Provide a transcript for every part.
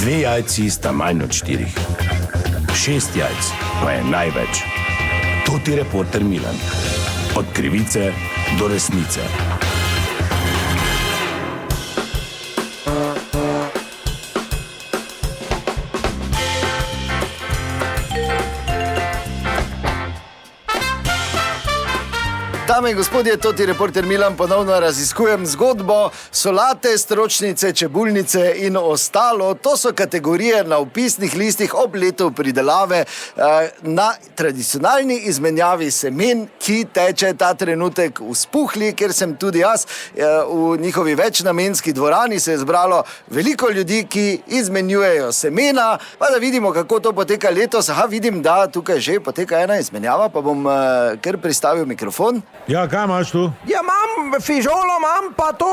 2 jajci sta manj od 4. 6 jajc pa je največ. Toti reporter Milan. Od krivice do resnice. Dame in gospodje, toti reporter Milan, ponovno raziskujem zgodbo solate, stročnice, čebulnice in ostalo. To so kategorije na vpisnih listih ob letu pridelave na tradicionalni izmenjavi semen, ki teče ta trenutek v Spuhli, kjer sem tudi jaz. V njihovi večnamenski dvorani se je zbralo veliko ljudi, ki izmenjujejo semena. Pa da vidimo, kako to poteka letos. Aha, vidim, da tukaj že poteka ena izmenjava, pa bom kar pristavil mikrofon. Ja, kaj imaš tu? Ja, imam fižolo, imam pa to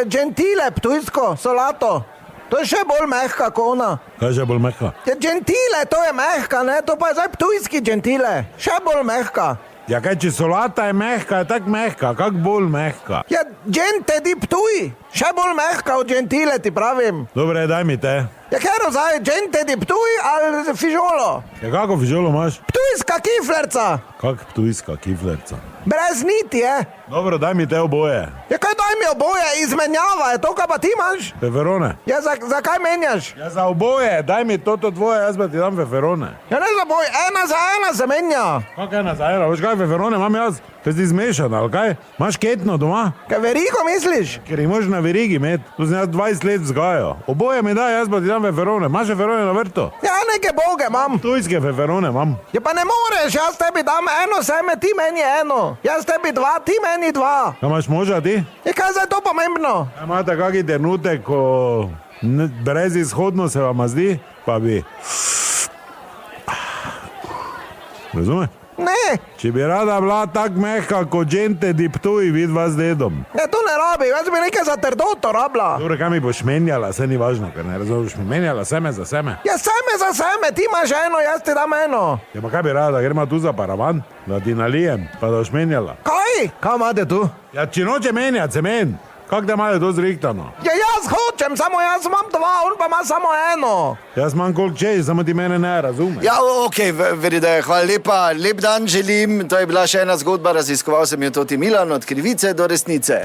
gentile, ptujsko solato. To je še bolj mehka kot ona. Kaj je bolj mehka? Ja, gentile, to je mehka, ne? To pa je zdaj ptujski gentile. Še bolj mehka. Ja, kaj če solata je mehka, je tak mehka, kak bolj mehka? Ja, gente di ptuj. Še bolj mehka od gentile, ti pravim. Dobre, daj mi te. Ja, kero zdaj, gente di ptuj ali fižolo? Ja, kako fižolo imaš? Ptujska kiflerca. Kak ptujska kiflerca? Brez niti, je. Dobro, daj mi te oboje. Ja, kaj daj mi oboje, izmenjava, je to, kaj pa ti imaš? Feferone. Ja, zakaj menjaš? Ja, za oboje, daj mi toto dvoje, jaz pa ti dam feferone. Ja, ne za boj, ena za ena se menja. Kak ena za ena, veš kaj feferone imam jaz? Te si zmešan, ali kaj? Imaš ketno doma? Kaj verigo misliš? Ker jih možeš na verigi imeti, tu sem jaz 20 let vzgajal. Oboje mi daj, jaz pa ti dam feferone. Imaš feferone na vrtu? Ja, neke boge imam. Tujske feferone imam. Ja, pa ne moreš, jaz tebi dam eno seme, ti meni eno. Jaz tebi 2, ti meni 2. Kaj imaš moža ti? Ja, kaj zdaj to pomembno? Ja, imate kaki trenutek, ko brezizhodno se vam zdi, pa bi... Razume? Ne. Če bi rada bila tak mehka kot gente di Ptuj, vidva z dedom. Ja, to ne rabi, jaz bi nekaj za trdoto rabila. Dobro, kaj mi boš menjala, se ni važno, ker ne razumeš mi. Menjala seme za seme. Ja, seme za seme, ti imaš eno, jaz ti dam eno. Ja, pa kaj bi rada, gremo tu za paravan, da ti nalijem, pa da boš menjala. Kaj? Kaj imate tu? Ja, če noče menjati semen, kak da imajo to zrihtano? Ja, jaz hočem, samo jaz imam 2, on pa ima samo eno. Jaz imam koliko čez, samo ti mene ne razumeš. Ja, okej, verjede, hvala lepa, lep dan želim. To je bila še ena zgodba, raziskoval sem jo toti Milan, od krivice do resnice.